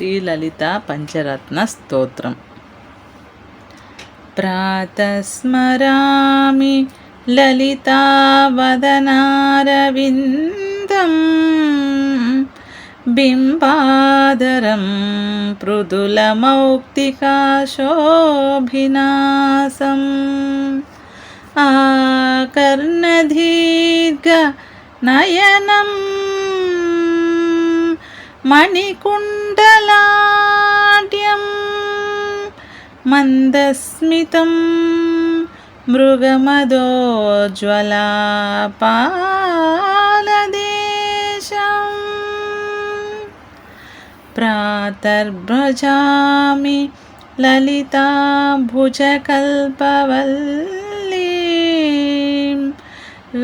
శ్రీలలిత పంచరత్న స్తోత్రం. ప్రాతస్మరామి లలితావదనారవిందం బింబాదరం మృదులమౌక్తికాశోభినాసం ఆకర్ణదీర్ఘ నయనం మణికుండలాఢ్యం మందస్మితం మృగమదోజ్వలాపాలదేశం ప్రాతర్భజామి లలితాభుజకల్పవల్లీం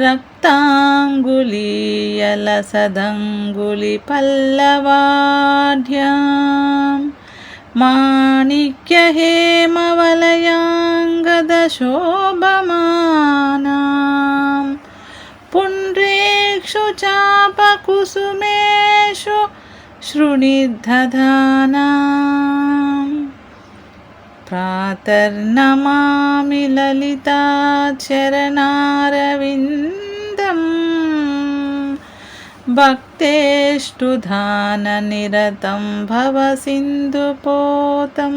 రక్తాంగులీయలసదంగులిపల్లవాఢ్యాం మాణిక్యహేమవలయాంగదశోభమానాం పుండ్రేక్షు చాపకుసుమేషు శృణిదధానాం ప్రాతర్నమామి లలితాచరణారవిందం భక్తేష్టుధాననిరతం భవసింధుపోతం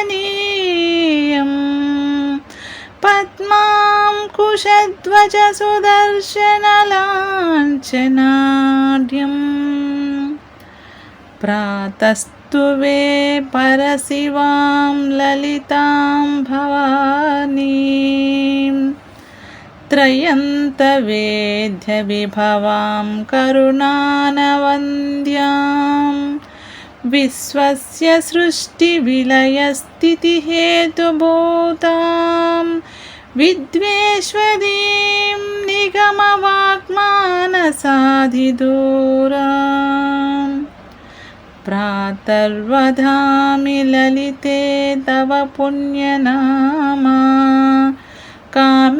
పద్మాసనాదిసురనాయకపూజనీయం పద్మాంకుశధ్వజ సుదర్శనలాంఛనాఢ్యం ప్రాతస్తువే పరశివాం లలితాం భవానీం త్రయంతవేద్య విభవాం కరుణానవంద్యాం విశ్వస్య సృష్టివిలయస్థితిహేతుభూతాం విద్వేష్వదీం నిగమవాక్మానసాధిదూరాం ప్రాతర్వదామి లలితే తవ పుణ్యనామా కామేశ్వరీతి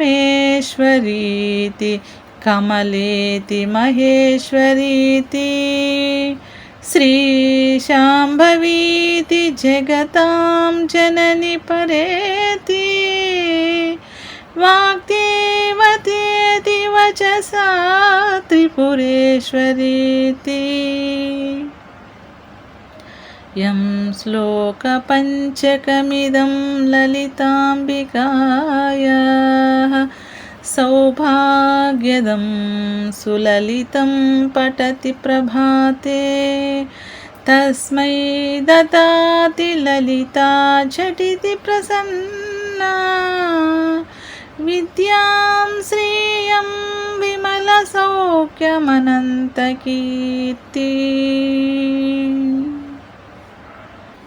కమలేతి మహేశ్వరీతి శ్రీశాంభవీతి జగతాం జనని పరేతి వాగ్దేవతేతి వచసా త్రిపురేశ్వరీతి యం శ్లోకపంచకమిదం లలితాంబికాయాః సౌభాగ్యదం సులలితం పఠతి ప్రభాతే తస్మై దదాతి లలితా ఝటితి ప్రసన్నా విద్యాం శ్రియం విమలసౌఖ్యమనంతకీర్తి.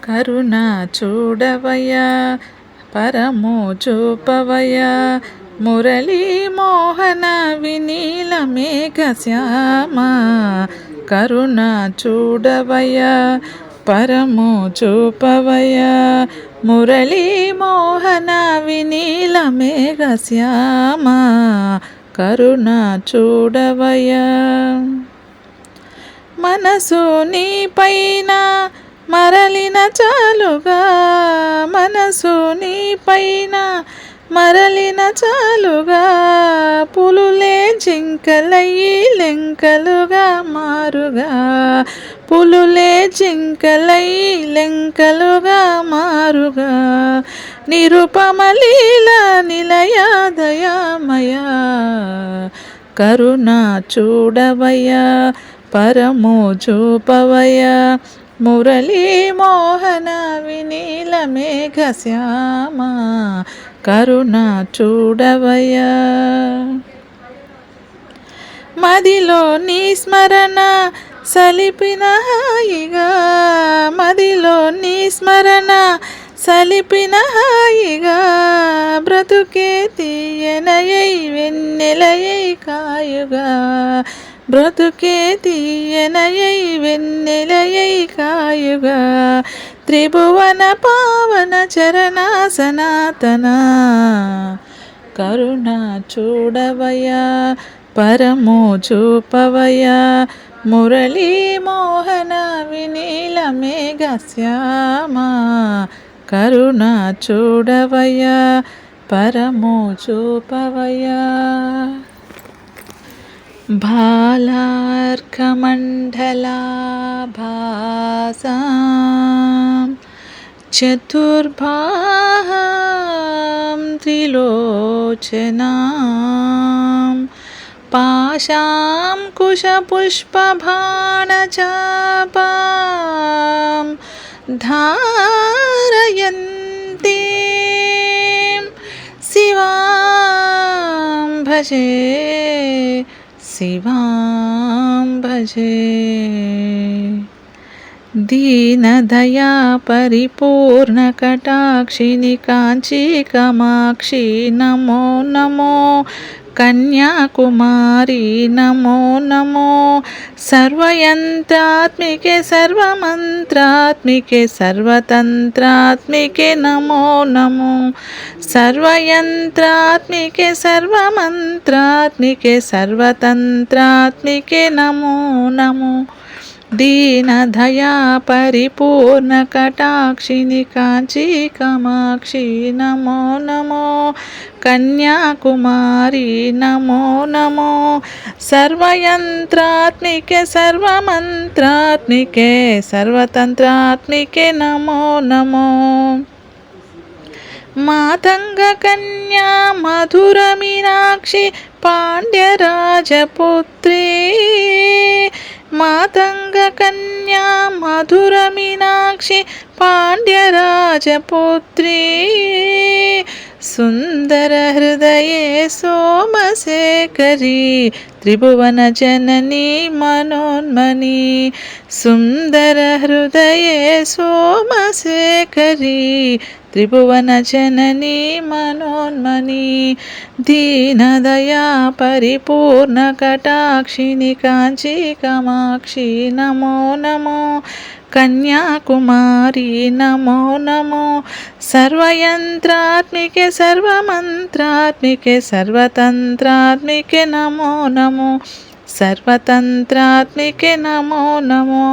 కరుణా చూడవయా పరమో చూపవయా మురళీ మోహన వినీల మేఘశ్యామ కరుణా చూడవయా పరమో చూపవయా మురళీ మోహన వినీల మేఘశ్యామ కరుణా చూడవయా. మనసు నీ పైన మరలిన చాలుగా మనసు నీ పైన మరలిన చాలుగా పులులే జింకలయ్యి లెంకలుగా మారుగా పులులే జింకలయ్యి లెంకలుగా మారుగా నిరుపమలీల నిలయా దయామయా కరుణా చూడవయా పరమో చూపవయా మురళీ మోహన వినీల మేఘశ్యామ కరుణా చూడవయా. మదిలో నీ స్మరణ సలిపిన హాయిగా మదిలో నీ స్మరణ సలిపిన హాయిగా బ్రతుకే తీయనయై వెన్నెలయై కాయుగా బ్రతుకే తీయనయై వెన్నెలయై కాయుగా త్రిభువన పావన చరణ సనాతన కరుణ చూడవయా పరమో చూపవయ మురళీ మోహన వినీల మేఘ శ్యామ కరుణ చూడవయ పరమో చూపవయ బాలార్కమండలాభాసాం చతుర్బాహం త్రిలోచనాం పాశాం కుశపుష్పబాణచాపాం ధారయంతీం శివాం భజే శివాం భజే దీనదయా పరిపూర్ణ కటాక్షిని కాంచీ కామాక్షి నమో నమో కన్యాకుమారి నమో నమో సర్వయంత్రాత్మికే సర్వమంత్రాత్మికే సర్వతంత్రాత్మికే నమో నమో సర్వయంత్రాత్మికే సర్వమంత్రాత్మికే సర్వతంత్రాత్మికే నమో నమో దీనదయా పరిపూర్ణ కటాక్షిని కాంచీ కామాక్షి నమో నమో కన్యాకుమారి నమో నమో సర్వయంత్రాత్మికే సర్వమంత్రాత్మికే సర్వతంత్రాత్మికే నమో నమో మాతంగ కన్యా మధుర మీనాక్షి పాండ్యరాజపుత్రీ మాతంగ కన్యా మధుర మీనాక్షి పాండ్యరాజపుత్రీ సుందర హృదయే సోమశేఖరీ త్రిభువన జననీ మనోన్మణి సుందర హృదయే సోమశేఖరీ త్రిభువన జననీ మనోన్మణి దీనదయా పరిపూర్ణ కటాక్షిని కాంచీ కామాక్షి నమో నమో కన్యాకుమారి నమో నమో సర్వయంత్రాత్మికే సర్వమంత్రాత్మికే సర్వతంత్రాత్మికే నమో నమో సర్వతంత్రాత్మికే నమో నమో